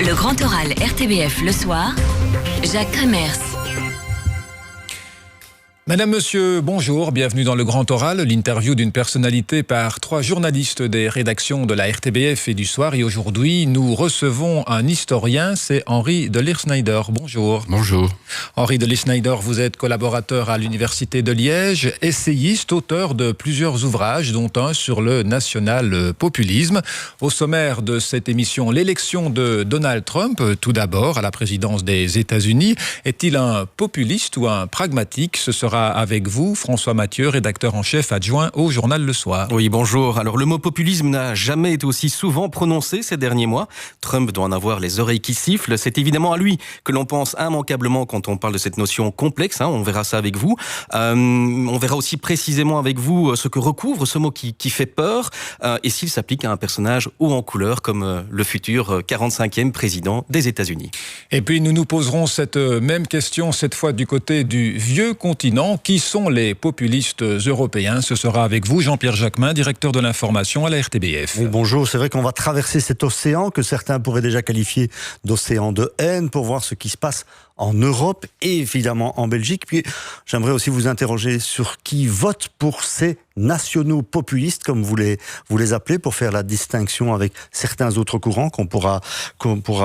Le grand oral RTBF le soir, Jacques Kremers. Madame, Monsieur, bonjour, bienvenue dans le Grand Oral, l'interview d'une personnalité par 3 journalistes des rédactions de la RTBF et du Soir. Et aujourd'hui, nous recevons un historien, c'est Henri de Leersnijder. Bonjour. Bonjour. Henri de Leersnijder, vous êtes collaborateur à l'Université de Liège, essayiste, auteur de plusieurs ouvrages, dont un sur le national-populisme. Au sommaire de cette émission, l'élection de Donald Trump, tout d'abord, à la présidence des États-Unis. Est-il un populiste ou un pragmatique? Ce sera avec vous, François Mathieu, rédacteur en chef adjoint au journal Le Soir. Oui, bonjour. Alors, le mot populisme n'a jamais été aussi souvent prononcé ces derniers mois. Trump doit en avoir les oreilles qui sifflent. C'est évidemment à lui que l'on pense immanquablement quand on parle de cette notion complexe. On verra ça avec vous. On verra aussi précisément avec vous ce que recouvre ce mot qui fait peur et s'il s'applique à un personnage haut en couleur comme le futur 45e président des États-Unis. Et puis, nous nous poserons cette même question, cette fois du côté du vieux continent. Qui sont les populistes européens? Ce sera avec vous, Jean-Pierre Jacquemin, directeur de l'information à la RTBF. Oui, bonjour, c'est vrai qu'on va traverser cet océan que certains pourraient déjà qualifier d'océan de haine pour voir ce qui se passe en Europe et évidemment en Belgique. Puis j'aimerais aussi vous interroger sur qui vote pour ces nationaux populistes, comme vous les appelez, pour faire la distinction avec certains autres courants qu'on pourra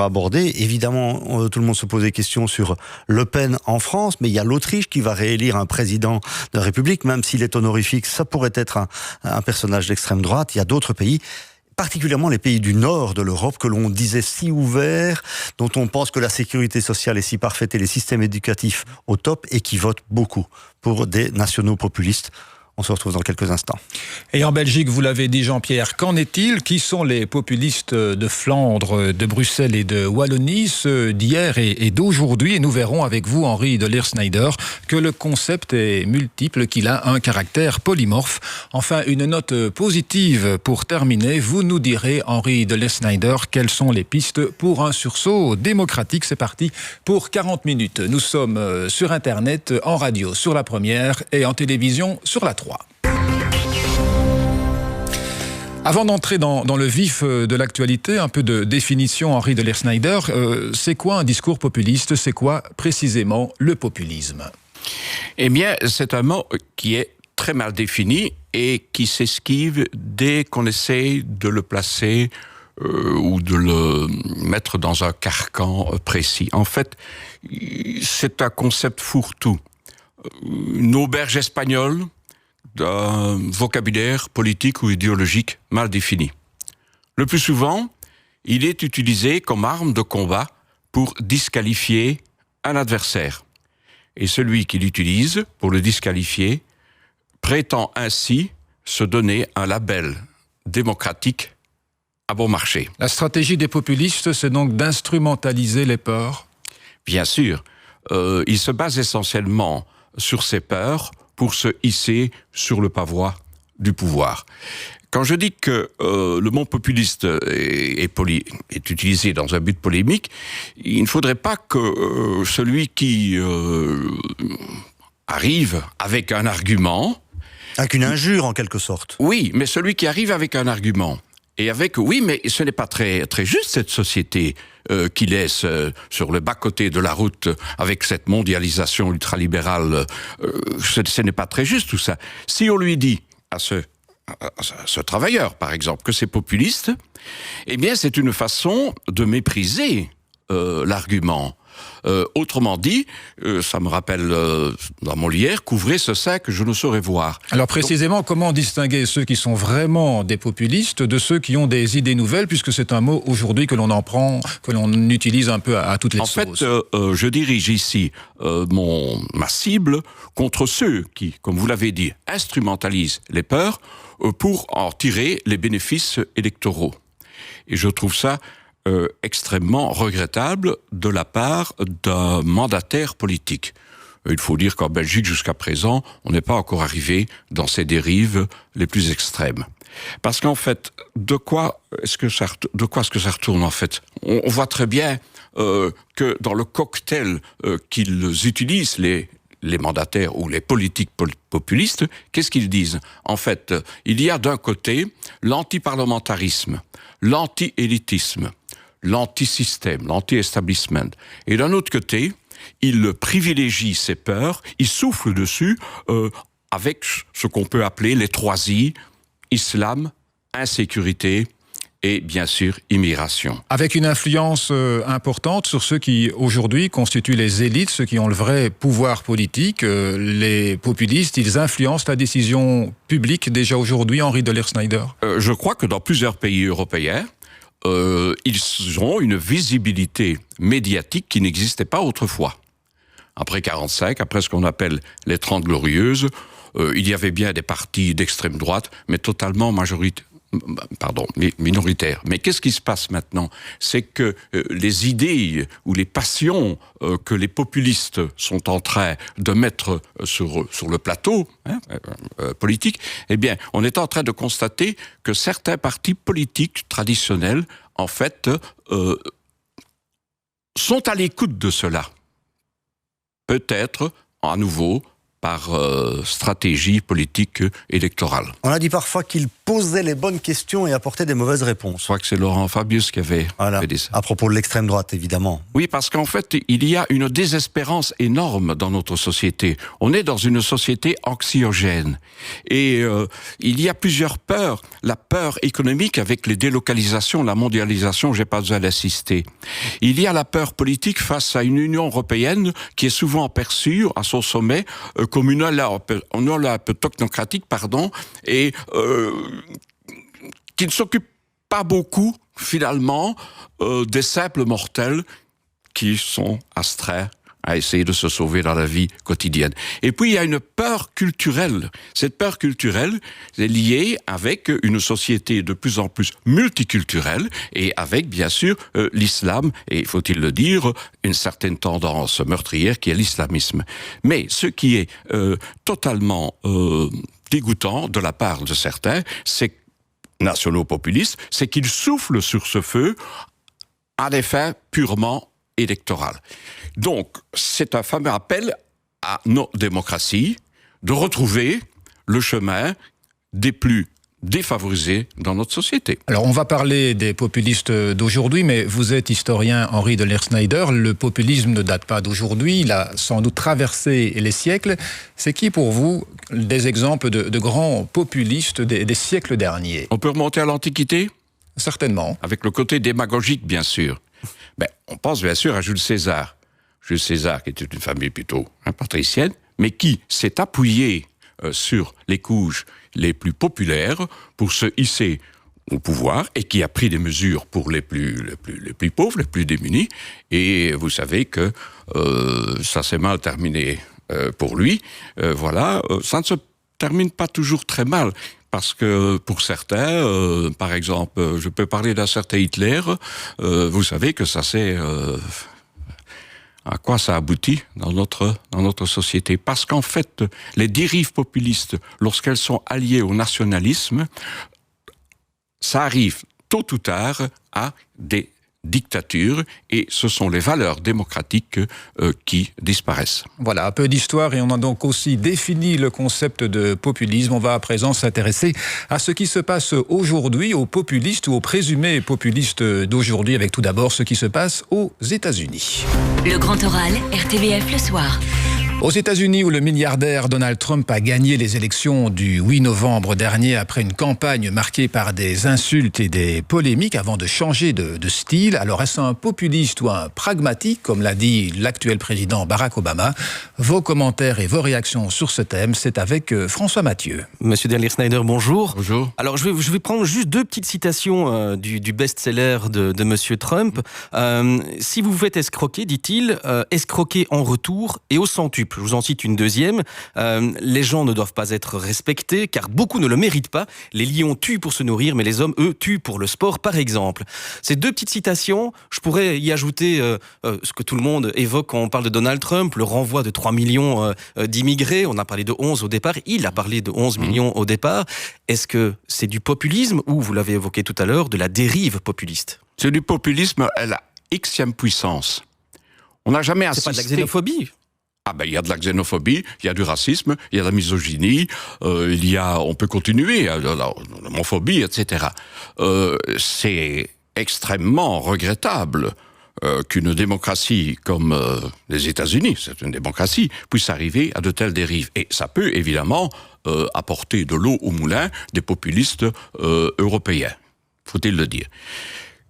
aborder. Évidemment, tout le monde se pose des questions sur Le Pen en France, mais il y a l'Autriche qui va réélire un président de la République, même s'il est honorifique, ça pourrait être un personnage d'extrême droite. Il y a d'autres pays, particulièrement les pays du nord de l'Europe, que l'on disait si ouverts, dont on pense que la sécurité sociale est si parfaite et les systèmes éducatifs au top, et qui votent beaucoup pour des nationaux populistes. On se retrouve dans quelques instants. Et en Belgique, vous l'avez dit, Jean-Pierre, qu'en est-il? Qui sont les populistes de Flandre, de Bruxelles et de Wallonie, ceux d'hier et d'aujourd'hui? Et nous verrons avec vous, Henri de Leersnijder, que le concept est multiple, qu'il a un caractère polymorphe. Enfin, une note positive pour terminer. Vous nous direz, Henri de Leersnijder, quelles sont les pistes pour un sursaut démocratique. C'est parti pour 40 minutes. Nous sommes sur Internet, en radio sur la première et en télévision sur la 3. Avant d'entrer dans le vif de l'actualité, un peu de définition, Henri de Leersnijder, c'est quoi un discours populiste? C'est quoi précisément le populisme? Eh bien, c'est un mot qui est très mal défini et qui s'esquive dès qu'on essaie de le placer ou de le mettre dans un carcan précis. En fait, c'est un concept fourre-tout. Une auberge espagnole d'un vocabulaire politique ou idéologique mal défini. Le plus souvent, il est utilisé comme arme de combat pour disqualifier un adversaire. Et celui qui l'utilise pour le disqualifier prétend ainsi se donner un label démocratique à bon marché. La stratégie des populistes, c'est donc d'instrumentaliser les peurs? Bien sûr, il se base essentiellement sur ces peurs pour se hisser sur le pavois du pouvoir. Quand je dis que le mot populiste est utilisé dans un but polémique, il ne faudrait pas que celui qui arrive avec un argument... Avec une injure, en quelque sorte. Oui, mais celui qui arrive avec un argument, et avec, oui, mais ce n'est pas très, très juste cette société qui laisse sur le bas-côté de la route avec cette mondialisation ultralibérale, ce n'est pas très juste tout ça. Si on lui dit à ce travailleur, par exemple, que c'est populiste, eh bien c'est une façon de mépriser l'argument. Autrement dit, ça me rappelle dans Molière, couvrez ce sein que je ne saurais voir. Alors précisément, comment distinguer ceux qui sont vraiment des populistes de ceux qui ont des idées nouvelles, puisque c'est un mot aujourd'hui que l'on en prend, que l'on utilise un peu à toutes les sauces. En fait, je dirige ici ma cible contre ceux qui, comme vous l'avez dit, instrumentalisent les peurs pour en tirer les bénéfices électoraux. Et je trouve ça extrêmement regrettable de la part d'un mandataire politique. Il faut dire qu'en Belgique, jusqu'à présent, on n'est pas encore arrivé dans ces dérives les plus extrêmes. Parce qu'en fait, de quoi est-ce que ça retourne en fait? On voit très bien que dans le cocktail qu'ils utilisent, les mandataires ou les politiques populistes, qu'est-ce qu'ils disent? En fait, il y a d'un côté l'antiparlementarisme, l'anti-élitisme, l'anti-système, l'anti-establishment. Et d'un autre côté, il privilégie ses peurs, il souffle dessus avec ce qu'on peut appeler les 3 I, islam, insécurité et bien sûr immigration. Avec une influence importante sur ceux qui aujourd'hui constituent les élites, ceux qui ont le vrai pouvoir politique, les populistes, ils influencent la décision publique déjà aujourd'hui, Henri de Leers-Snyder. Je crois que dans plusieurs pays européens, ils ont une visibilité médiatique qui n'existait pas autrefois. Après 1945, après ce qu'on appelle les 30 Glorieuses, il y avait bien des partis d'extrême droite, mais totalement minoritaires. Mais qu'est-ce qui se passe maintenant? C'est que les idées ou les passions que les populistes sont en train de mettre sur le plateau politique, eh bien, on est en train de constater que certains partis politiques traditionnels, en fait, sont à l'écoute de cela. Peut-être, à nouveau, par stratégie politique électorale. On a dit parfois qu'il posait les bonnes questions et apportait des mauvaises réponses. Je crois que c'est Laurent Fabius qui avait dit ça. À propos de l'extrême droite, évidemment. Oui, parce qu'en fait, il y a une désespérance énorme dans notre société. On est dans une société anxiogène. Et il y a plusieurs peurs. La peur économique avec les délocalisations, la mondialisation, j'ai pas besoin d'insister. Il y a la peur politique face à une Union européenne qui est souvent perçue à son sommet comme une Europe technocratique, et qui ne s'occupe pas beaucoup, finalement, des simples mortels qui sont astreints à essayer de se sauver dans la vie quotidienne. Et puis, il y a une peur culturelle. Cette peur culturelle est liée avec une société de plus en plus multiculturelle et avec, bien sûr, l'islam, et faut-il le dire, une certaine tendance meurtrière qui est l'islamisme. Mais ce qui est totalement dégoûtant de la part de certains, c'est nationaux populistes, c'est qu'ils soufflent sur ce feu à des fins purement électorales. Donc, c'est un fameux appel à nos démocraties de retrouver le chemin des plus défavorisés dans notre société. Alors, on va parler des populistes d'aujourd'hui, mais vous êtes historien, Henri de Leers-Snyder. Le populisme ne date pas d'aujourd'hui, il a sans doute traversé les siècles. C'est qui, pour vous, des exemples de grands populistes des siècles derniers? On peut remonter à l'Antiquité ? Certainement. Avec le côté démagogique, bien sûr. On pense bien sûr à Jules César. Jules César, qui était une famille plutôt patricienne, mais qui s'est appuyé sur les couches les plus populaires pour se hisser au pouvoir et qui a pris des mesures pour les plus pauvres, les plus démunis. Et vous savez que ça s'est mal terminé pour lui. Ça ne se termine pas toujours très mal. Parce que pour certains, par exemple, je peux parler d'un certain Hitler, vous savez que ça c'est à quoi ça aboutit dans notre société. Parce qu'en fait, les dérives populistes, lorsqu'elles sont alliées au nationalisme, ça arrive tôt ou tard à des dictature, et ce sont les valeurs démocratiques qui disparaissent. Voilà, un peu d'histoire, et on a donc aussi défini le concept de populisme. On va à présent s'intéresser à ce qui se passe aujourd'hui, aux populistes ou aux présumés populistes d'aujourd'hui, avec tout d'abord ce qui se passe aux États-Unis. Le Grand Oral, RTBF le soir. Aux États-Unis, où le milliardaire Donald Trump a gagné les élections du 8 novembre dernier après une campagne marquée par des insultes et des polémiques avant de changer de style. Alors, est-ce un populiste ou un pragmatique, comme l'a dit l'actuel président Barack Obama? Vos commentaires et vos réactions sur ce thème, c'est avec François Mathieu. Monsieur de Leers-Snyder, bonjour. Bonjour. Alors, je vais prendre juste 2 petites citations du best-seller de Monsieur Trump. Si vous vous faites escroquer, dit-il, escroquer en retour et au centuple. Je vous en cite une deuxième. Les gens ne doivent pas être respectés, car beaucoup ne le méritent pas. Les lions tuent pour se nourrir, mais les hommes, eux, tuent pour le sport, par exemple. Ces 2 petites citations, je pourrais y ajouter ce que tout le monde évoque quand on parle de Donald Trump, le renvoi de 3 millions d'immigrés. On a parlé de 11 au départ. Il a parlé de 11 millions au départ. Est-ce que c'est du populisme ou, vous l'avez évoqué tout à l'heure, de la dérive populiste? C'est du populisme à la xème puissance. On n'a jamais assisté... C'est pas de la xénophobie? Il y a de la xénophobie, il y a du racisme, il y a de la misogynie, on peut continuer, de l'homophobie, etc. C'est extrêmement regrettable qu'une démocratie comme les États-Unis, c'est une démocratie, puisse arriver à de telles dérives. Et ça peut évidemment apporter de l'eau au moulin des populistes européens, faut-il le dire.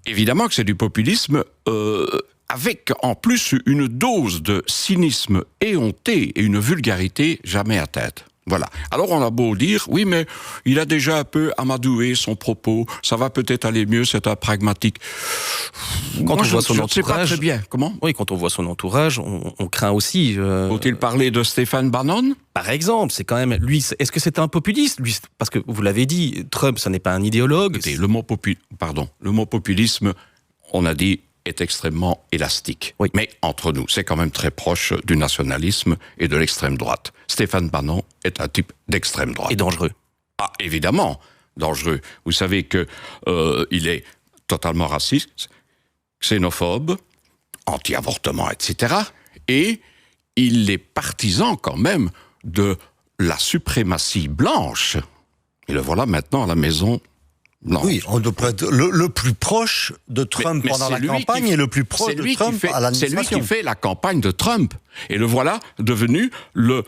Évidemment que c'est du populisme avec en plus une dose de cynisme éhonté et une vulgarité jamais atteinte. Voilà. Alors on a beau dire, oui, mais il a déjà un peu amadoué son propos, ça va peut-être aller mieux, c'est un pragmatique. Quand on voit son je ne sais pas entourage, très bien. Comment ? Oui, quand on voit son entourage, on craint aussi. Faut-il parler de Stéphane Bannon ? Par exemple, c'est quand même lui. Est-ce que c'est un populiste, lui ? Parce que vous l'avez dit, Trump, ça n'est pas un idéologue. Écoutez, le mot populisme, on a dit, est extrêmement élastique. Oui. Mais entre nous, c'est quand même très proche du nationalisme et de l'extrême droite. Stéphane Bannon est un type d'extrême droite. Et dangereux. Ah, évidemment, dangereux. Vous savez que il est totalement raciste, xénophobe, anti-avortement, etc. Et il est partisan quand même de la suprématie blanche. Et le voilà maintenant à la Maison Blanche. Oui, on devrait être le plus proche de Trump Mais pendant c'est la lui campagne et le plus proche de Trump à C'est l'administration. lui qui fait la campagne de Trump. Et le voilà devenu le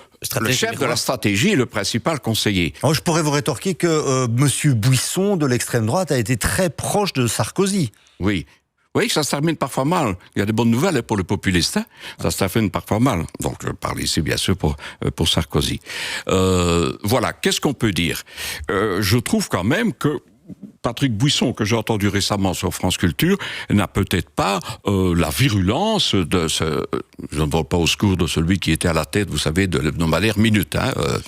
chef de la stratégie et le principal conseiller. Alors, je pourrais vous rétorquer que Monsieur Buisson de l'extrême droite a été très proche de Sarkozy. Oui. Oui, ça se termine parfois mal. Il y a des bonnes nouvelles pour le populiste. Hein, ça se termine parfois mal. Donc, je parle ici, bien sûr, pour Sarkozy. Voilà, qu'est-ce qu'on peut dire ? Je trouve quand même que Patrick Buisson, que j'ai entendu récemment sur France Culture, n'a peut-être pas la virulence de ce... Je ne vole pas au secours de celui qui était à la tête, vous savez, de l'hebdomadaire Minute,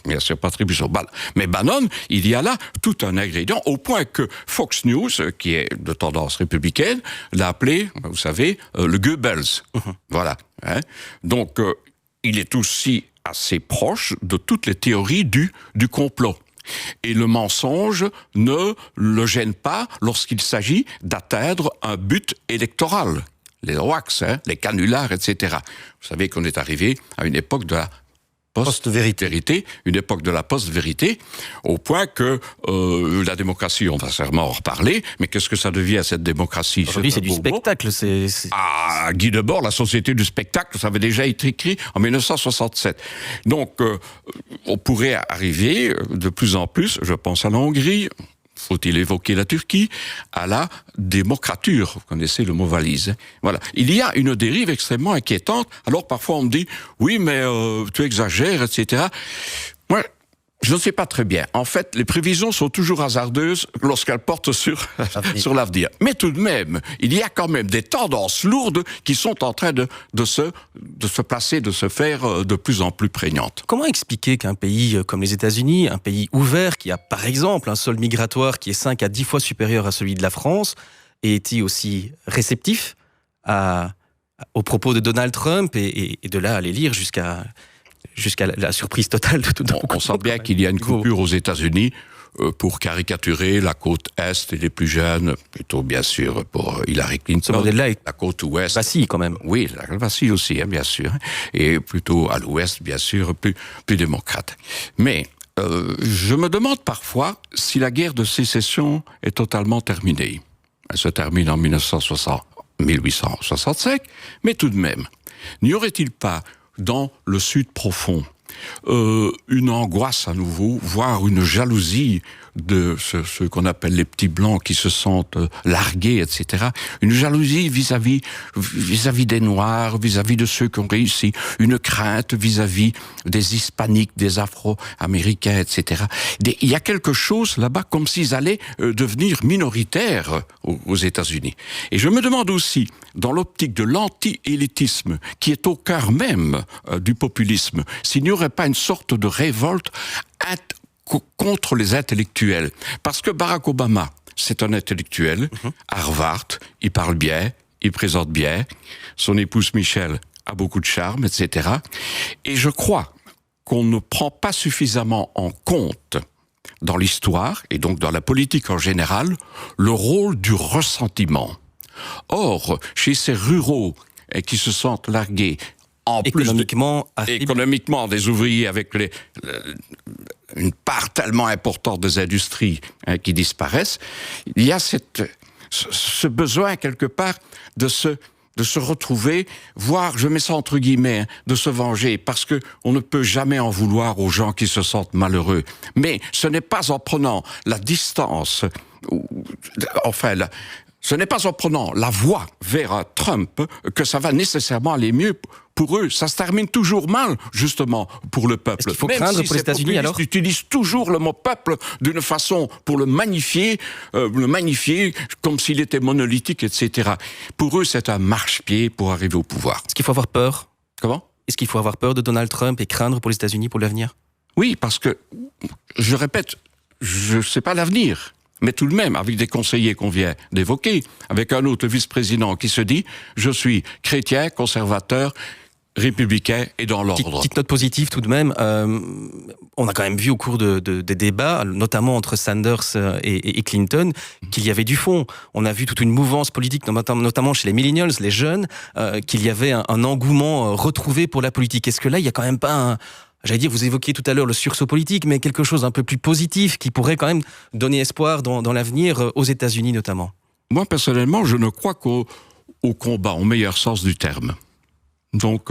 bien sûr, Patrick Buisson. Mais Bannon, il y a là tout un ingrédient, au point que Fox News, qui est de tendance républicaine, l'a appelé, vous savez, le Goebbels. Voilà. Hein. Donc, il est aussi assez proche de toutes les théories du complot. Et le mensonge ne le gêne pas lorsqu'il s'agit d'atteindre un but électoral. Les hoax, les canulars, etc. Vous savez qu'on est arrivé à une époque de la post-vérité, une époque de la post-vérité, au point que la démocratie, on va sûrement en reparler, mais qu'est-ce que ça devient, cette démocratie ? Aujourd'hui, c'est du spectacle. Ah, Guy Debord, la société du spectacle, ça avait déjà été écrit en 1967. Donc, on pourrait arriver de plus en plus, je pense à la Hongrie, faut-il évoquer la Turquie, à la démocrature. Vous connaissez le mot valise. Voilà. Il y a une dérive extrêmement inquiétante. Alors parfois on me dit, oui mais tu exagères, etc. Moi, je ne sais pas très bien. En fait, les prévisions sont toujours hasardeuses lorsqu'elles portent sur l'avenir. Mais tout de même, il y a quand même des tendances lourdes qui sont en train de se placer, de se faire de plus en plus prégnantes. Comment expliquer qu'un pays comme les États-Unis, un pays ouvert, qui a par exemple un sol migratoire qui est 5 à 10 fois supérieur à celui de la France, ait été aussi réceptif aux propos de Donald Trump et de là à les lire jusqu'à la surprise totale de tout. On sent bien qu'il y a une coupure aux États-Unis pour caricaturer la côte Est et les plus jeunes, plutôt bien sûr pour Hillary Clinton. Ce modèle-là est la côte Ouest. vacille quand même. Oui, la vacille aussi, bien sûr. Et plutôt à l'Ouest, bien sûr, plus démocrate. Mais je me demande parfois si la guerre de sécession est totalement terminée. Elle se termine en 1865, mais tout de même, n'y aurait-il pas dans le Sud profond une angoisse à nouveau, voire une jalousie de ce qu'on appelle les petits blancs qui se sentent largués, etc. Une jalousie vis-à-vis des Noirs, vis-à-vis de ceux qui ont réussi, une crainte vis-à-vis des Hispaniques, des Afro-Américains, etc. Il y a quelque chose là-bas comme s'ils allaient devenir minoritaires aux États-Unis. Et je me demande aussi, dans l'optique de l'anti-élitisme, qui est au cœur même du populisme, s'il n'y aurait pas une sorte de révolte contre les intellectuels. Parce que Barack Obama, c'est un intellectuel, Harvard, il parle bien, il présente bien, son épouse Michelle a beaucoup de charme, etc. Et je crois qu'on ne prend pas suffisamment en compte dans l'histoire, et donc dans la politique en général, le rôle du ressentiment. Or, chez ces ruraux qui se sentent largués, économiquement des ouvriers avec une part tellement importante des industries qui disparaissent, il y a ce besoin quelque part de se retrouver, voire, je mets ça entre guillemets, de se venger, parce que on ne peut jamais en vouloir aux gens qui se sentent malheureux. Mais ce n'est pas en prenant la distance, ce n'est pas en prenant la voie vers Trump que ça va nécessairement aller mieux pour eux. Ça se termine toujours mal, justement, pour le peuple. Est-ce qu'il faut Même craindre si pour les États-Unis, alors ? Ils utilisent toujours le mot peuple d'une façon pour le magnifier comme s'il était monolithique, etc. Pour eux, c'est un marchepied pour arriver au pouvoir. Est-ce qu'il faut avoir peur ? Comment ? Est-ce qu'il faut avoir peur de Donald Trump et craindre pour les États-Unis pour l'avenir ? Oui, parce que, je répète, je ne sais pas l'avenir. Mais tout de même, avec des conseillers qu'on vient d'évoquer, avec un autre vice-président qui se dit « Je suis chrétien, conservateur, républicain et dans l'ordre ». Petite note positive tout de même, on a quand même vu au cours des débats, notamment entre Sanders et Clinton, qu'il y avait du fond. On a vu toute une mouvance politique, notamment chez les millennials, les jeunes, qu'il y avait un engouement retrouvé pour la politique. Est-ce que là, il y a quand même pas j'allais dire, vous évoquiez tout à l'heure le sursaut politique, mais quelque chose un peu plus positif qui pourrait quand même donner espoir dans l'avenir aux États-Unis notamment. Moi, personnellement, je ne crois qu'au combat, au meilleur sens du terme. Donc,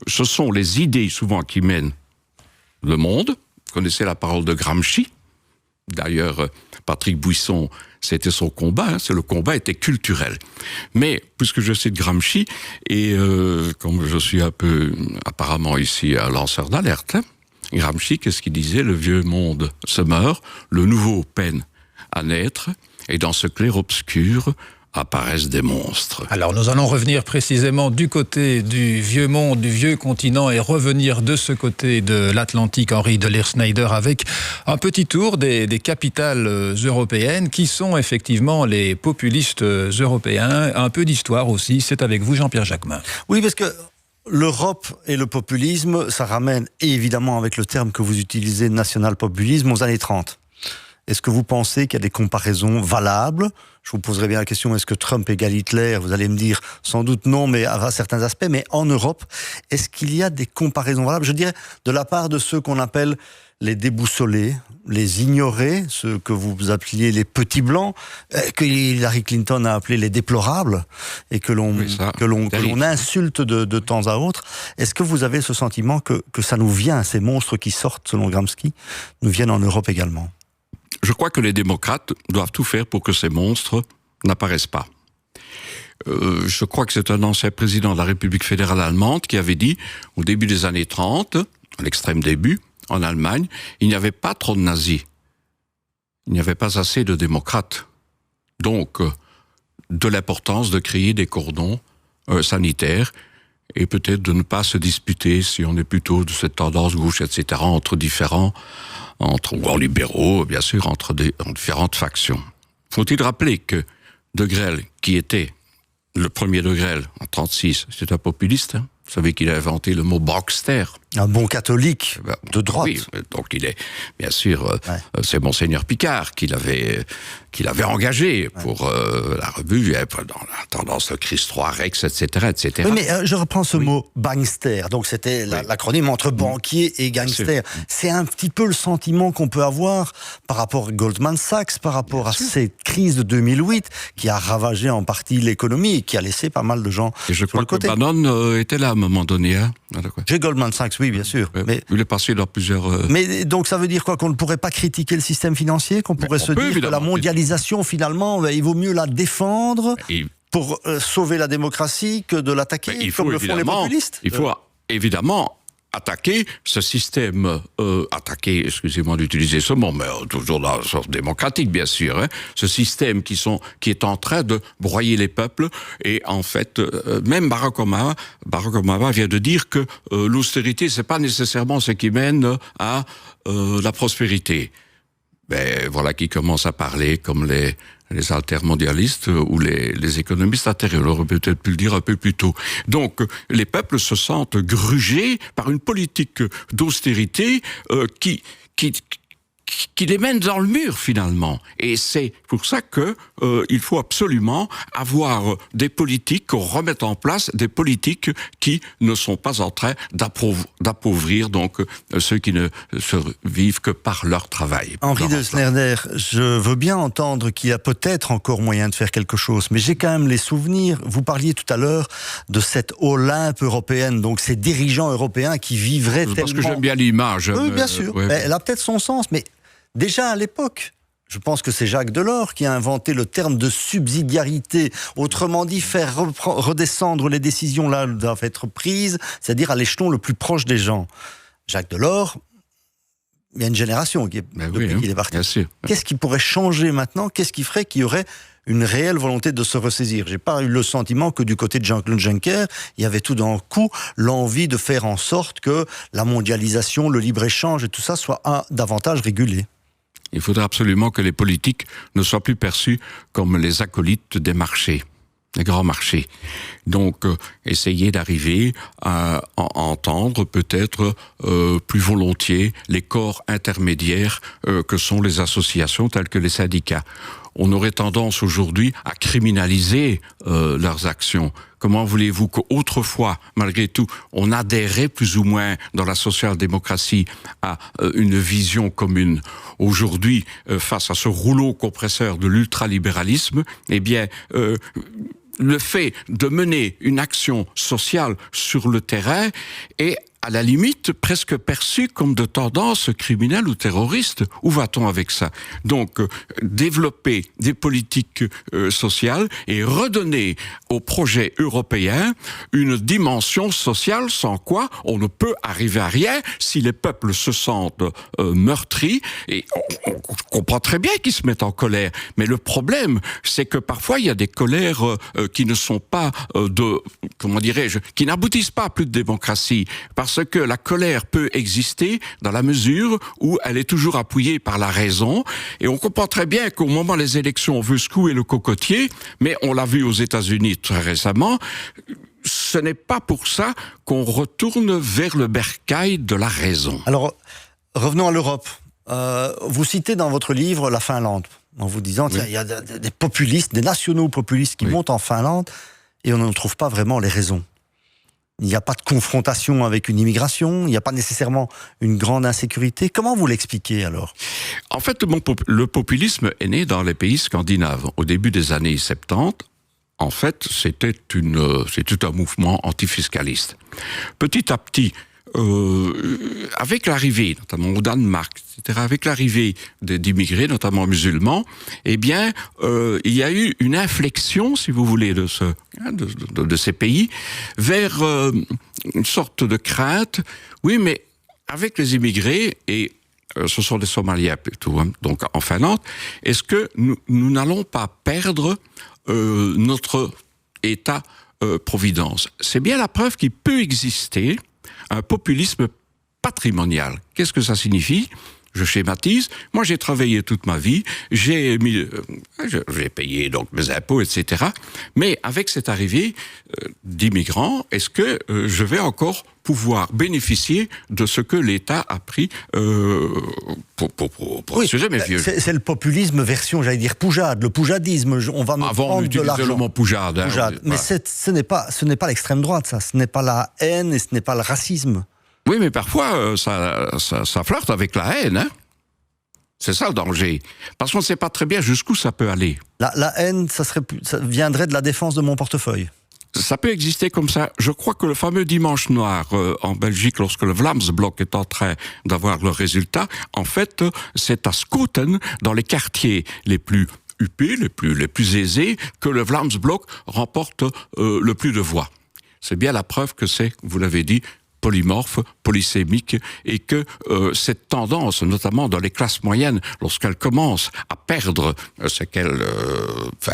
ce sont les idées souvent qui mènent le monde. Vous connaissez la parole de Gramsci. D'ailleurs, Patrick Buisson, c'était son combat. Le combat était culturel. Mais, puisque je cite Gramsci, et comme je suis un peu, apparemment ici, un lanceur d'alerte, Gramsci, qu'est-ce qu'il disait ? Le vieux monde se meurt, le nouveau peine à naître, et dans ce clair-obscur apparaissent des monstres. Alors nous allons revenir précisément du côté du vieux monde, du vieux continent et revenir de ce côté de l'Atlantique, Henri de Leer-Snyder, avec un petit tour des capitales européennes qui sont effectivement les populistes européens. Un peu d'histoire aussi, c'est avec vous Jean-Pierre Jacquemin. Oui, parce que l'Europe et le populisme, ça ramène évidemment avec le terme que vous utilisez, national-populisme, aux années 30. Est-ce que vous pensez qu'il y a des comparaisons valables ? Je vous poserai bien la question, est-ce que Trump égale Hitler ? Vous allez me dire, sans doute non, mais à certains aspects. Mais en Europe, est-ce qu'il y a des comparaisons valables ? Je dirais, de la part de ceux qu'on appelle les déboussolés, les ignorés, ceux que vous appeliez les petits blancs, que Hillary Clinton a appelé les déplorables, et que l'on insulte de temps à autre. Est-ce que vous avez ce sentiment que ça nous vient, ces monstres qui sortent, selon Gramsci, nous viennent en Europe également ? Je crois que les démocrates doivent tout faire pour que ces monstres n'apparaissent pas. Je crois que c'est un ancien président de la République fédérale allemande qui avait dit, au début des années 30, à l'extrême début, en Allemagne, il n'y avait pas trop de nazis. Il n'y avait pas assez de démocrates. Donc, de l'importance de créer des cordons sanitaires et peut-être de ne pas se disputer si on est plutôt de cette tendance gauche, etc., ou en libéraux, bien sûr, entre différentes factions. Faut-il rappeler que De Grelle, qui était le premier De Grelle en 1936, c'est un populiste, hein. Vous savez qu'il a inventé le mot Boxster. Un bon catholique de droite. Oui, donc il est, bien sûr, c'est Monseigneur Picard qui l'avait engagé pour la revue, dans la tendance Christ III Rex, etc., etc. Oui, mais je reprends ce mot bankster. Donc c'était l'acronyme entre banquier et gangster. C'est un petit peu le sentiment qu'on peut avoir par rapport à Goldman Sachs, par rapport à cette crise de 2008 qui a ravagé en partie l'économie et qui a laissé pas mal de gens et je sur le côté. Que Bannon était là à un moment donné. Hein. J'ai Goldman Sachs, oui, bien sûr. Mais il est passé dans plusieurs... Mais donc ça veut dire quoi ? Qu'on ne pourrait pas critiquer le système financier ? Qu'on pourrait se dire que la mondialisation, finalement, il vaut mieux la défendre pour sauver la démocratie que de l'attaquer, comme le font les populistes ? Il faut évidemment attaquer ce système, excusez-moi d'utiliser ce mot, mais toujours dans le sens démocratique, bien sûr, hein, ce système qui est en train de broyer les peuples, et en fait, même Barack Obama vient de dire que l'austérité, c'est pas nécessairement ce qui mène à la prospérité. Ben, voilà qui commence à parler comme les altermondialistes ou les économistes intérieurs. On aurait peut-être pu le dire un peu plus tôt. Donc, les peuples se sentent grugés par une politique d'austérité qui qui les mène dans le mur finalement. Et c'est pour ça que il faut absolument avoir des politiques, qu'on remette en place des politiques qui ne sont pas en train d'appauvrir donc ceux qui ne vivent que par leur travail. Henri de Snerder, je veux bien entendre qu'il y a peut-être encore moyen de faire quelque chose, mais j'ai quand même les souvenirs. Vous parliez tout à l'heure de cette Olympe européenne, donc ces dirigeants européens qui vivraient tellement... Parce que j'aime bien l'image. Oui, bien sûr. Ouais. Elle a peut-être son sens, mais déjà à l'époque, je pense que c'est Jacques Delors qui a inventé le terme de subsidiarité. Autrement dit, faire redescendre les décisions là où elles doivent être prises, c'est-à-dire à l'échelon le plus proche des gens. Jacques Delors, il y a une génération qui est, depuis qu'il est parti. Qu'est-ce qui pourrait changer maintenant? Qu'est-ce qui ferait qu'il y aurait une réelle volonté de se ressaisir? J'ai pas eu le sentiment que du côté de Jean-Claude Juncker, il y avait tout d'un coup l'envie de faire en sorte que la mondialisation, le libre-échange et tout ça soit davantage régulé. Il faudrait absolument que les politiques ne soient plus perçus comme les acolytes des marchés, des grands marchés. Donc, essayer d'arriver à entendre peut-être plus volontiers les corps intermédiaires que sont les associations telles que les syndicats. On aurait tendance aujourd'hui à criminaliser leurs actions. Comment voulez-vous qu'autrefois, malgré tout, on adhérait plus ou moins dans la social-démocratie à une vision commune? Aujourd'hui, face à ce rouleau compresseur de l'ultralibéralisme, eh bien, le fait de mener une action sociale sur le terrain est à la limite presque perçu comme de tendance criminelle ou terroriste. Où va-t-on avec ça? Donc, développer des politiques sociales et redonner au projet européen une dimension sociale sans quoi on ne peut arriver à rien si les peuples se sentent meurtris. Et on comprend très bien qu'ils se mettent en colère. Mais le problème, c'est que parfois, il y a des colères qui ne sont pas qui n'aboutissent pas à plus de démocratie. Parce que la colère peut exister dans la mesure où elle est toujours appuyée par la raison. Et on comprend très bien qu'au moment des élections, on veut secouer le cocotier, mais on l'a vu aux États-Unis très récemment, ce n'est pas pour ça qu'on retourne vers le bercail de la raison. Alors, revenons à l'Europe. Vous citez dans votre livre la Finlande, en vous disant qu'il y a des populistes, des nationaux populistes qui montent en Finlande et on ne trouve pas vraiment les raisons. Il n'y a pas de confrontation avec une immigration, il n'y a pas nécessairement une grande insécurité. Comment vous l'expliquez alors? En fait, le populisme est né dans les pays scandinaves. Au début des années 70, en fait, c'est tout un mouvement antifiscaliste. Petit à petit, avec l'arrivée, notamment au Danemark, etc., avec l'arrivée d'immigrés, notamment musulmans, eh bien, il y a eu une inflexion, si vous voulez, de ces pays vers une sorte de crainte. Oui, mais avec les immigrés, et ce sont des Somaliens plutôt, donc en Finlande, est-ce que nous n'allons pas perdre notre État-providence? C'est bien la preuve qu'il peut exister un populisme patrimonial. Qu'est-ce que ça signifie? Je schématise. Moi, j'ai travaillé toute ma vie. J'ai payé donc mes impôts, etc. Mais avec cette arrivée d'immigrants, est-ce que je vais encore pouvoir bénéficier de ce que l'État a pris pour assurer mes vieux? C'est le populisme version, j'allais dire, poujade, le poujadisme. On va me prendre de l'argent. Le mot poujade. Mais ce n'est pas l'extrême droite, ça. Ce n'est pas la haine et ce n'est pas le racisme. Oui, mais parfois, ça flirte avec la haine, hein. C'est ça le danger. Parce qu'on ne sait pas très bien jusqu'où ça peut aller. La haine, ça viendrait de la défense de mon portefeuille. Ça peut exister comme ça. Je crois que le fameux dimanche noir en Belgique, lorsque le Vlaamsblok est en train d'avoir le résultat, en fait, c'est à Schoten, dans les quartiers les plus huppés, les plus aisés, que le Vlaamsblok remporte le plus de voix. C'est bien la preuve que c'est, vous l'avez dit, polymorphe, polysémique, et que cette tendance, notamment dans les classes moyennes, lorsqu'elles commencent à perdre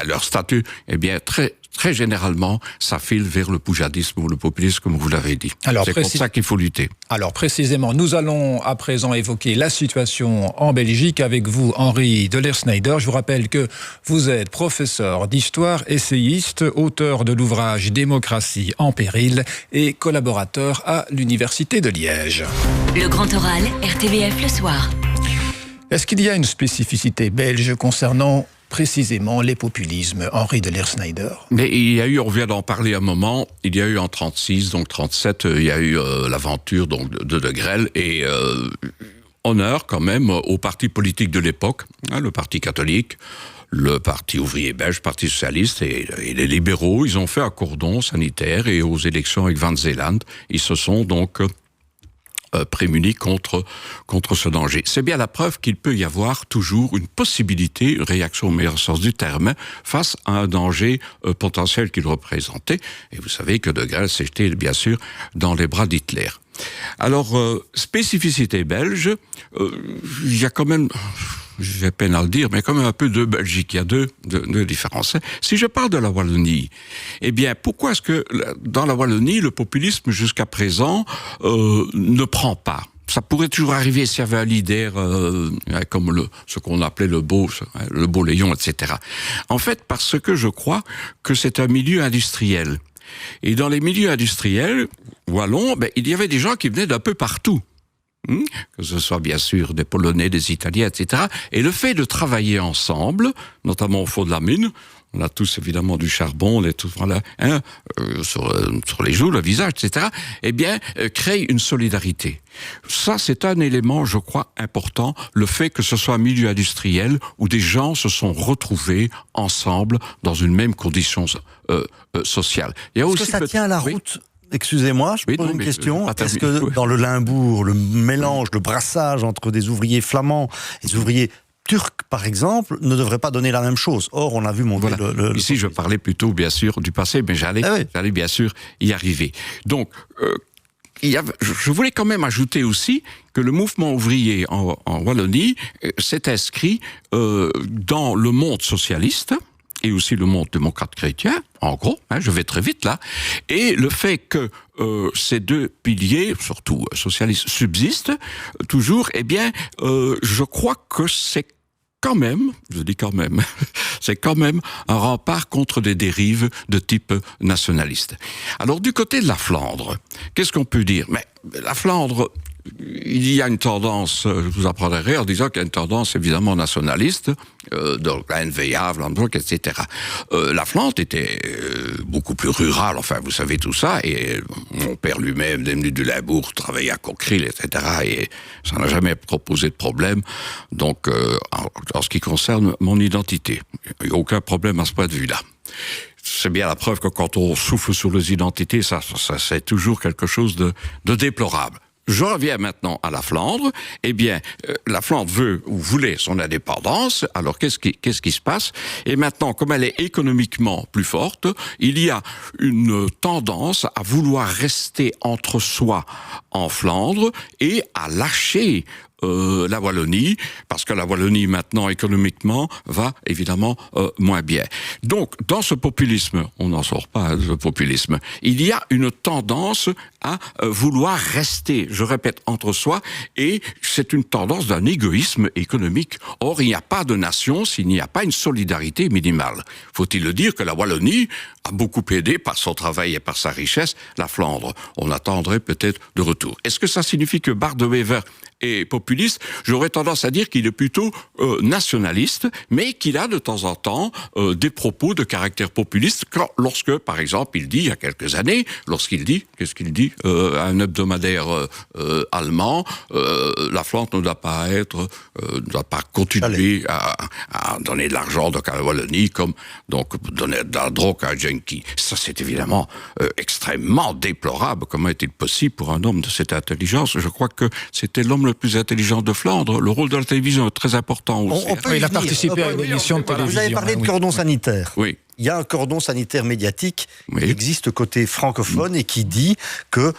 leur statut, eh bien très généralement, ça file vers le poujadisme ou le populisme, comme vous l'avez dit. C'est pour ça qu'il faut lutter. Alors précisément, nous allons à présent évoquer la situation en Belgique avec vous, Henri de Leersneyder. Je vous rappelle que vous êtes professeur d'histoire, essayiste, auteur de l'ouvrage Démocratie en péril et collaborateur à l'Université de Liège. Le Grand Oral, RTBF le soir. Est-ce qu'il y a une spécificité belge concernant précisément les populismes, Henri de Leer-Snyder? Mais il y a eu, on vient d'en parler un moment, il y a eu en 36, donc 37, il y a eu l'aventure donc de Grelle, et honneur quand même aux partis politiques de l'époque, le Parti catholique, le Parti ouvrier belge, le Parti socialiste et les libéraux. Ils ont fait un cordon sanitaire, et aux élections avec Van Zeeland, ils se sont donc prémunis contre ce danger. C'est bien la preuve qu'il peut y avoir toujours une possibilité, une réaction au meilleur sens du terme, face à un danger potentiel qu'il représentait. Et vous savez que De Grelle s'est jeté, bien sûr, dans les bras d'Hitler. Alors, spécificité belge, il y a quand même, j'ai peine à le dire, mais quand même un peu de Belgique. Il y a deux différences. Si je parle de la Wallonie, eh bien, pourquoi est-ce que dans la Wallonie, le populisme jusqu'à présent ne prend pas? Ça pourrait toujours arriver s'il y avait un leader comme ce qu'on appelait le beau Léon, etc. En fait, parce que je crois que c'est un milieu industriel. Et dans les milieux industriels wallons, il y avait des gens qui venaient d'un peu partout. Que ce soit bien sûr des Polonais, des Italiens, etc. Et le fait de travailler ensemble, notamment au fond de la mine, on a tous évidemment du charbon, on est tous voilà, sur les joues, le visage, etc. Eh bien, crée une solidarité. Ça, c'est un élément, je crois, important, le fait que ce soit un milieu industriel où des gens se sont retrouvés ensemble dans une même condition sociale. Il y a Est-ce aussi que ça tient la route? Excusez-moi, je pose une question. Est-ce que dans le Limbourg, le mélange, le brassage entre des ouvriers flamands et des ouvriers turcs, par exemple, ne devrait pas donner la même chose? Or, on a vu monter Ici, je parlais plutôt, bien sûr, du passé, mais j'allais bien sûr y arriver. Donc, je voulais quand même ajouter aussi que le mouvement ouvrier en Wallonie s'est inscrit dans le monde socialiste, et aussi le monde démocrate chrétien, en gros, je vais très vite là, et le fait que ces deux piliers, surtout socialistes, subsistent toujours, eh bien, je crois que c'est quand même, je dis quand même, c'est quand même un rempart contre des dérives de type nationaliste. Alors, du côté de la Flandre, qu'est-ce qu'on peut dire? Mais la Flandre, il y a une tendance, je vous apprendrai en disant qu'il y a une tendance évidemment nationaliste, donc la NVA, Vlaanderen, etc. La Flandre était beaucoup plus rurale, enfin vous savez tout ça, et mon père lui-même, venu du Limbourg, travaillait à Coqueril, etc. Et ça n'a jamais trop posé de problème. Donc, en ce qui concerne mon identité, il n'y a aucun problème à ce point de vue-là. C'est bien la preuve que quand on souffle sur les identités, ça c'est toujours quelque chose de déplorable. Je reviens maintenant à la Flandre. Eh bien, la Flandre voulait son indépendance. Alors, qu'est-ce qui se passe? Et maintenant, comme elle est économiquement plus forte, il y a une tendance à vouloir rester entre soi en Flandre et à lâcher la Wallonie, parce que la Wallonie, maintenant, économiquement, va évidemment moins bien. Donc, dans ce populisme, on n'en sort pas, ce populisme, il y a une tendance à vouloir rester, je répète, entre soi, et c'est une tendance d'un égoïsme économique. Or, il n'y a pas de nation s'il n'y a pas une solidarité minimale. Faut-il le dire que la Wallonie a beaucoup aidé par son travail et par sa richesse la Flandre. On attendrait peut-être de retour. Est-ce que ça signifie que Bart de Wever est populiste? J'aurais tendance à dire qu'il est plutôt nationaliste, mais qu'il a de temps en temps des propos de caractère populiste, lorsque, par exemple, il dit, il y a quelques années, qu'est-ce qu'il dit à un hebdomadaire allemand, la Flandre ne doit pas continuer à donner de l'argent à la Wallonie, comme donc donner de la drogue à un junkie. Ça, c'est évidemment extrêmement déplorable. Comment est-il possible pour un homme de cette intelligence? Je crois que c'était l'homme le plus intelligent de Flandre. Le rôle de la télévision est très important aussi. Il a participé à une émission de télévision. Vous avez parlé de cordon sanitaire. Oui. Il y a un cordon sanitaire médiatique qui existe côté francophone et qui dit que,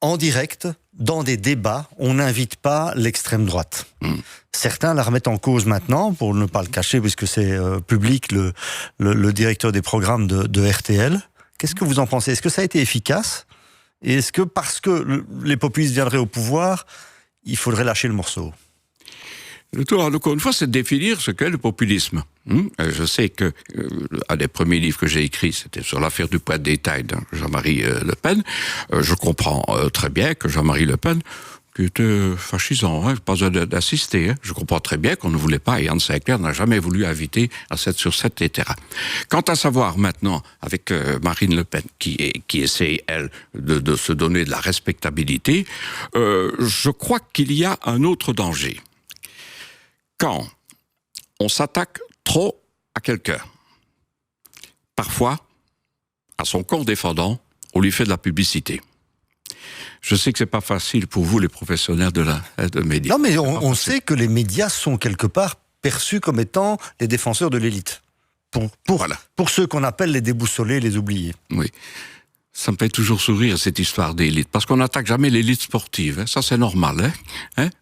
en direct, dans des débats, on n'invite pas l'extrême droite. Certains la remettent en cause maintenant, pour ne pas le cacher, puisque c'est public, le directeur des programmes de RTL. Qu'est-ce que vous en pensez? Est-ce que ça a été efficace? Et est-ce que, parce que les populistes viendraient au pouvoir, il faudrait lâcher le morceau? Le tour, encore une fois, c'est de définir ce qu'est le populisme. Je sais que un des premiers livres que j'ai écrit, c'était sur l'affaire du poids de détail de Jean-Marie Le Pen. Je comprends très bien que Jean-Marie Le Pen, qui était fascisant, pas besoin d'assister. Je comprends très bien qu'on ne voulait pas, et Anne Sinclair n'a jamais voulu inviter à 7 sur 7, etc. Quant à savoir maintenant, avec Marine Le Pen, qui essaie, elle, de se donner de la respectabilité, je crois qu'il y a un autre danger. Quand on s'attaque trop à quelqu'un, parfois, à son corps défendant, on lui fait de la publicité. Je sais que c'est pas facile pour vous, les professionnels de médias. Non, mais on sait que les médias sont quelque part perçus comme étant les défenseurs de l'élite. Pour ceux qu'on appelle les déboussolés, les oubliés. Oui. Ça me fait toujours sourire, cette histoire d'élite, parce qu'on n'attaque jamais l'élite sportive. Ça, c'est normal.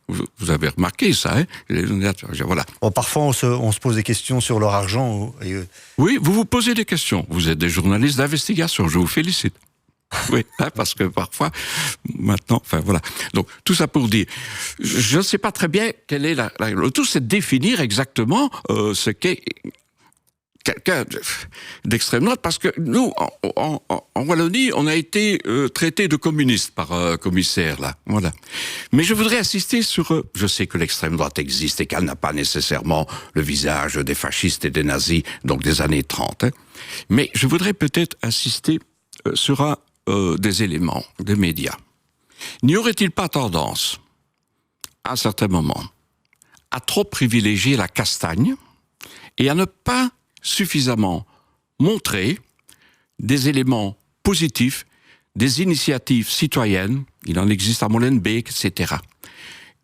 Vous avez remarqué ça. Voilà. Bon, parfois, on se pose des questions sur leur argent. Oui, vous vous posez des questions. Vous êtes des journalistes d'investigation. Je vous félicite. Oui, parce que parfois, maintenant, enfin voilà. Donc, tout ça pour dire, je ne sais pas très bien quelle est le tout, c'est de définir exactement ce qu'est quelqu'un d'extrême droite, parce que nous, en Wallonie, on a été traités de communistes par un commissaire, là. Voilà. Mais je voudrais insister sur... je sais que l'extrême droite existe et qu'elle n'a pas nécessairement le visage des fascistes et des nazis, donc des années 30. Mais je voudrais peut-être insister sur des éléments des médias. N'y aurait-il pas tendance, à un certain moment, à trop privilégier la castagne et à ne pas suffisamment montrer des éléments positifs, des initiatives citoyennes, il en existe à Molenbeek, etc.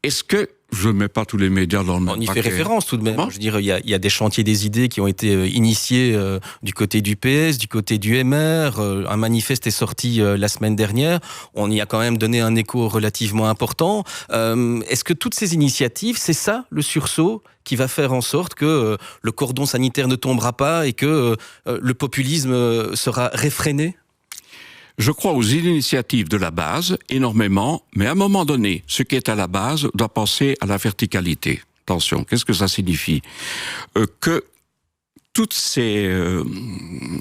Est-ce que je ne mets pas tous les médias dans le même paquet. On y fait référence tout de même. Je veux dire, il y a des chantiers des idées qui ont été initiés du côté du PS, du côté du MR. Un manifeste est sorti la semaine dernière. On y a quand même donné un écho relativement important. Est-ce que toutes ces initiatives, c'est ça le sursaut qui va faire en sorte que le cordon sanitaire ne tombera pas et que le populisme sera réfréné ? Je crois aux initiatives de la base, énormément, mais à un moment donné, ce qui est à la base doit penser à la verticalité. Attention, qu'est-ce que ça signifie ? Que toutes ces...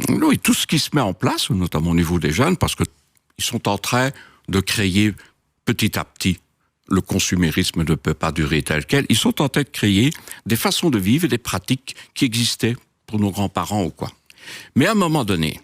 oui, tout ce qui se met en place, notamment au niveau des jeunes, parce qu'ils sont en train de créer petit à petit, le consumérisme ne peut pas durer tel quel, ils sont en train de créer des façons de vivre et des pratiques qui existaient pour nos grands-parents ou quoi. Mais à un moment donné,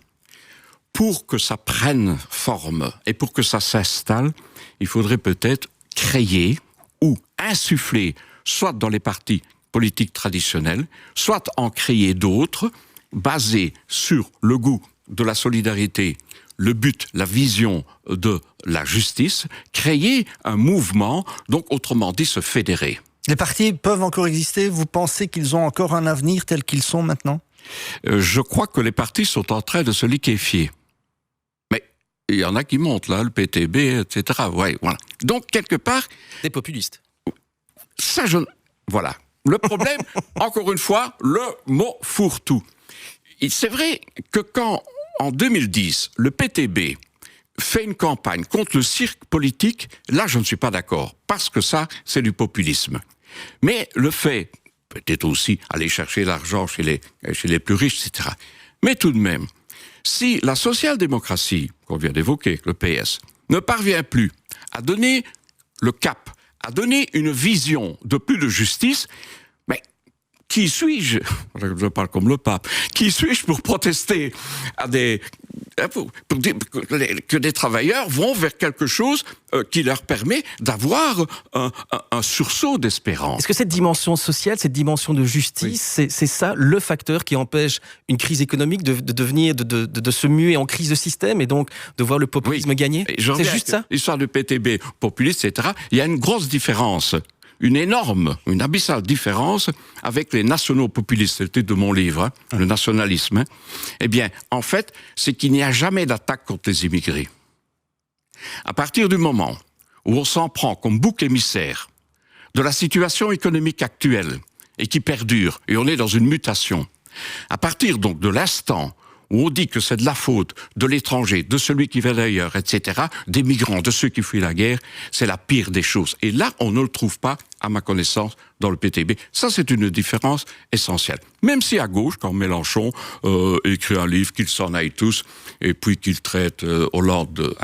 pour que ça prenne forme et pour que ça s'installe, il faudrait peut-être créer ou insuffler, soit dans les partis politiques traditionnels, soit en créer d'autres, basés sur le goût de la solidarité, le but, la vision de la justice, créer un mouvement, donc autrement dit se fédérer. Les partis peuvent encore exister ? Vous pensez qu'ils ont encore un avenir tel qu'ils sont maintenant ? Je crois que les partis sont en train de se liquéfier. Il y en a qui montent, là, le PTB, etc. Ouais, voilà. Donc, quelque part... Des populistes. Ça, voilà. Le problème, encore une fois, le mot fourre-tout. C'est vrai que quand, en 2010, le PTB fait une campagne contre le cirque politique, là, je ne suis pas d'accord. Parce que ça, c'est du populisme. Mais le fait, peut-être aussi, aller chercher l'argent chez les plus riches, etc. Mais tout de même... Si la social-démocratie, qu'on vient d'évoquer, le PS, ne parvient plus à donner le cap, à donner une vision de plus de justice, mais qui suis-je ? Je parle comme le pape. Qui suis-je pour protester pour dire que des travailleurs vont vers quelque chose qui leur permet d'avoir un sursaut d'espérance. Est-ce que cette dimension sociale, cette dimension de justice, oui, c'est ça le facteur qui empêche une crise économique de devenir, de se muer en crise de système et donc de voir le populisme gagner ? C'est juste ça ? L'histoire du PTB populiste, etc. Il y a une grosse différence. Une abyssale différence avec les nationaux populistes, c'est le titre de mon livre, le nationalisme. Eh bien, en fait, c'est qu'il n'y a jamais d'attaque contre les immigrés. À partir du moment où on s'en prend comme bouc émissaire de la situation économique actuelle et qui perdure, et on est dans une mutation, à partir donc de l'instant où on dit que c'est de la faute de l'étranger, de celui qui vient d'ailleurs, etc., des migrants, de ceux qui fuient la guerre, c'est la pire des choses. Et là, on ne le trouve pas, à ma connaissance, dans le PTB. Ça, c'est une différence essentielle. Même si à gauche, quand Mélenchon écrit un livre, qu'ils s'en aillent tous, et puis qu'il traite Hollande de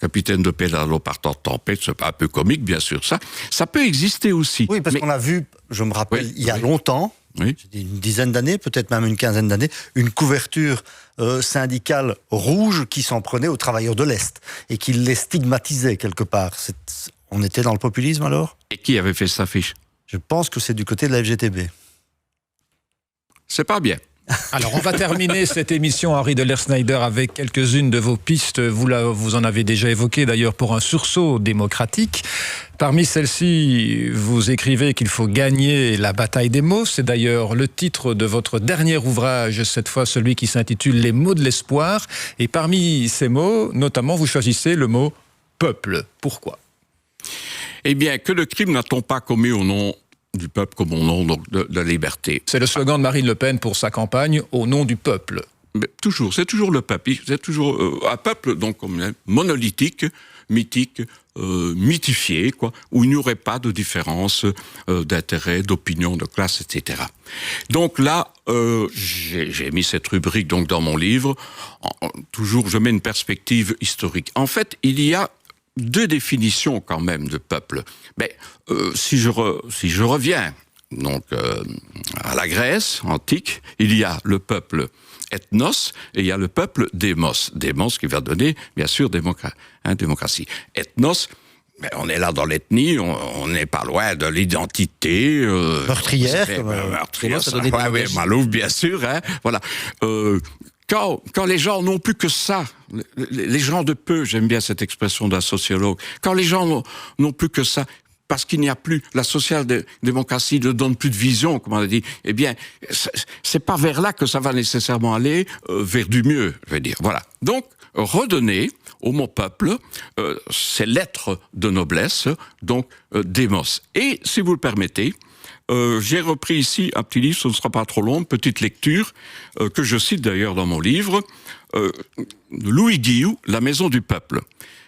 capitaine de pédalo partant de tempête, c'est un peu comique, bien sûr, ça peut exister aussi. Oui, parce qu'on a vu, je me rappelle, il y a longtemps, une dizaine d'années, peut-être même une quinzaine d'années, une couverture syndicale rouge qui s'en prenait aux travailleurs de l'Est et qui les stigmatisait quelque part. On était dans le populisme alors ? Et qui avait fait cette affiche ? Je pense que c'est du côté de la FGTB. C'est pas bien. Alors, on va terminer cette émission, Henri de Lersneider, avec quelques-unes de vos pistes. Vous en avez déjà évoqué, d'ailleurs, pour un sursaut démocratique. Parmi celles-ci, vous écrivez qu'il faut gagner la bataille des mots. C'est d'ailleurs le titre de votre dernier ouvrage, cette fois celui qui s'intitule « Les mots de l'espoir ». Et parmi ces mots, notamment, vous choisissez le mot « peuple ». Pourquoi ? Eh bien, que le crime n'a-t-on pas commis au nom du peuple comme au nom donc, de la liberté. C'est le slogan de Marine Le Pen pour sa campagne, au nom du peuple. Mais c'est toujours le peuple. C'est toujours un peuple donc monolithique, mythique, mythifié, quoi, où il n'y aurait pas de différence d'intérêt, d'opinion, de classe, etc. Donc là, j'ai mis cette rubrique donc dans mon livre. Toujours, je mets une perspective historique. En fait, il y a deux définitions quand même de peuple. Mais si je reviens donc à la Grèce antique, il y a le peuple ethnos et il y a le peuple démos. Démos qui va donner bien sûr démocratie. Ethnos, ben, on est là dans l'ethnie, on n'est pas loin de l'identité meurtrière. Meurtrière, Malouf bien sûr. Voilà. Quand les gens n'ont plus que ça, les gens de peu, j'aime bien cette expression d'un sociologue, quand les gens n'ont plus que ça, parce qu'il n'y a plus, la social-démocratie ne donne plus de vision, comme on a dit, eh bien, c'est pas vers là que ça va nécessairement aller, vers du mieux, je vais dire. Voilà. Donc, redonner au mot peuple ces lettres de noblesse, donc démos. Et, si vous le permettez, j'ai repris ici un petit livre, ce ne sera pas trop long, une petite lecture, que je cite d'ailleurs dans mon livre, Louis Guillou, La Maison du Peuple.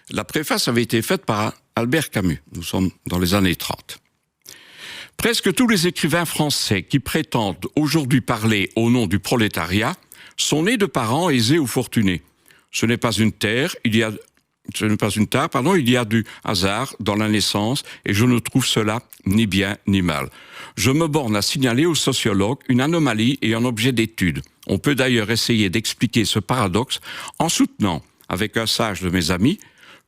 La préface avait été faite par Albert Camus, nous sommes dans les années 30. Presque tous les écrivains français qui prétendent aujourd'hui parler au nom du prolétariat sont nés de parents aisés ou fortunés. Ce n'est pas une tare, il y a du hasard dans la naissance et je ne trouve cela ni bien ni mal. Je me borne à signaler aux sociologues une anomalie et un objet d'étude. On peut d'ailleurs essayer d'expliquer ce paradoxe en soutenant, avec un sage de mes amis,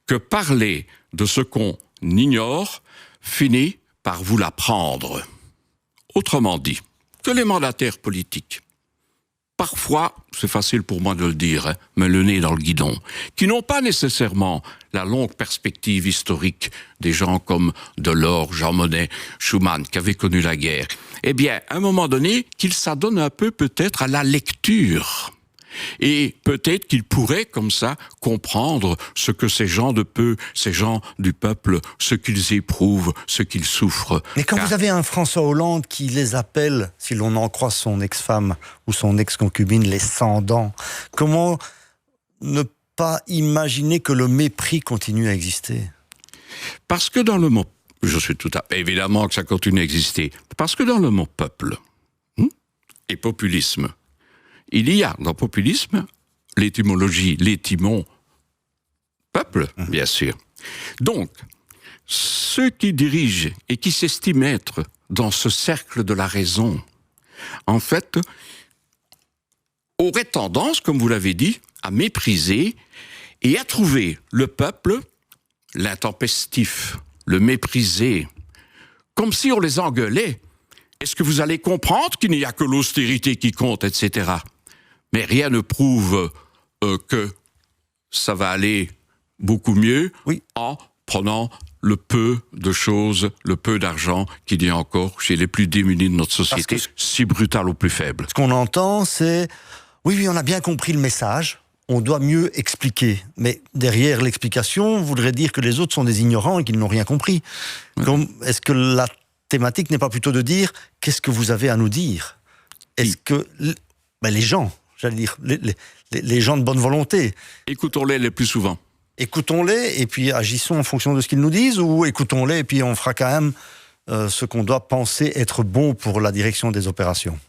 que parler de ce qu'on ignore finit par vous l'apprendre. Autrement dit, que les mandataires politiques, parfois, c'est facile pour moi de le dire, mais le nez dans le guidon, qui n'ont pas nécessairement la longue perspective historique des gens comme Delors, Jean Monnet, Schuman, qui avaient connu la guerre, eh bien, à un moment donné, qu'ils s'adonnent un peu peut-être à la lecture. Et peut-être qu'ils pourraient, comme ça, comprendre ce que ces gens de peu, ces gens du peuple, ce qu'ils éprouvent, ce qu'ils souffrent. Mais quand vous avez un François Hollande qui les appelle, si l'on en croit son ex-femme ou son ex-concubine, les sans-dents, comment ne pas imaginer que le mépris continue à exister ? Parce que dans le mot, je suis tout à fait évidemment que ça continue à exister, parce que dans le mot peuple et populisme, il y a dans populisme l'étymologie, l'étymon, peuple, bien sûr. Donc, ceux qui dirigent et qui s'estiment être dans ce cercle de la raison, en fait, auraient tendance, comme vous l'avez dit, à mépriser et à trouver le peuple, l'intempestif, le méprisé, comme si on les engueulait. Est-ce que vous allez comprendre qu'il n'y a que l'austérité qui compte, etc. Mais rien ne prouve que ça va aller beaucoup mieux en prenant le peu de choses, le peu d'argent qu'il y a encore chez les plus démunis de notre société, si brutal aux plus faibles. Ce qu'on entend, c'est oui, on a bien compris le message, on doit mieux expliquer. Mais derrière l'explication, voudrait dire que les autres sont des ignorants et qu'ils n'ont rien compris. Est-ce que la thématique n'est pas plutôt de dire qu'est-ce que vous avez à nous dire ? Est-ce que les gens, j'allais dire, les gens de bonne volonté. Écoutons-les le plus souvent. Écoutons-les et puis agissons en fonction de ce qu'ils nous disent, ou écoutons-les et puis on fera quand même ce qu'on doit penser être bon pour la direction des opérations.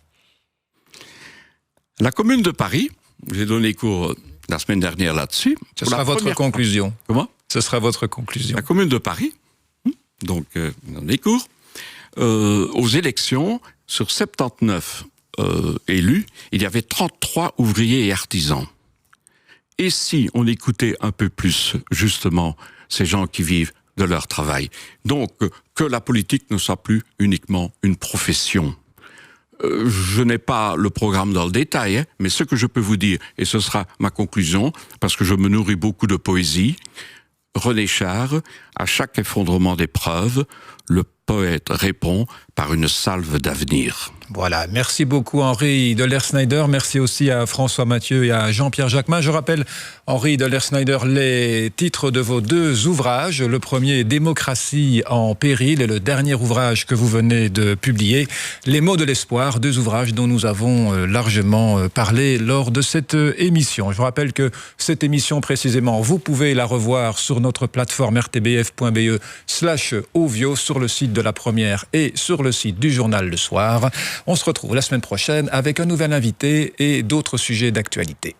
La Commune de Paris, j'ai donné cours la semaine dernière là-dessus. Ce sera votre conclusion. Comment ? Ce sera votre conclusion. La Commune de Paris, donc dans les cours, aux élections, sur 79 élus, il y avait 33 ouvriers et artisans. Et si on écoutait un peu plus, justement, ces gens qui vivent de leur travail, donc que la politique ne soit plus uniquement une profession. Je n'ai pas le programme dans le détail, mais ce que je peux vous dire, et ce sera ma conclusion, parce que je me nourris beaucoup de poésie, René Char, à chaque effondrement d'épreuve, le poète répond par une salve d'avenir. Voilà, merci beaucoup Henri Dollers-Schneider, merci aussi à François Mathieu et à Jean-Pierre Jacquemin. Je rappelle, Henri Dollers-Schneider, les titres de vos 2 ouvrages. Le premier, Démocratie en péril, et le dernier ouvrage que vous venez de publier, Les mots de l'espoir, 2 ouvrages dont nous avons largement parlé lors de cette émission. Je vous rappelle que cette émission précisément, vous pouvez la revoir sur notre plateforme rtbf.be/ovio, sur le site de la Première et sur le site du journal Le Soir. On se retrouve la semaine prochaine avec un nouvel invité et d'autres sujets d'actualité.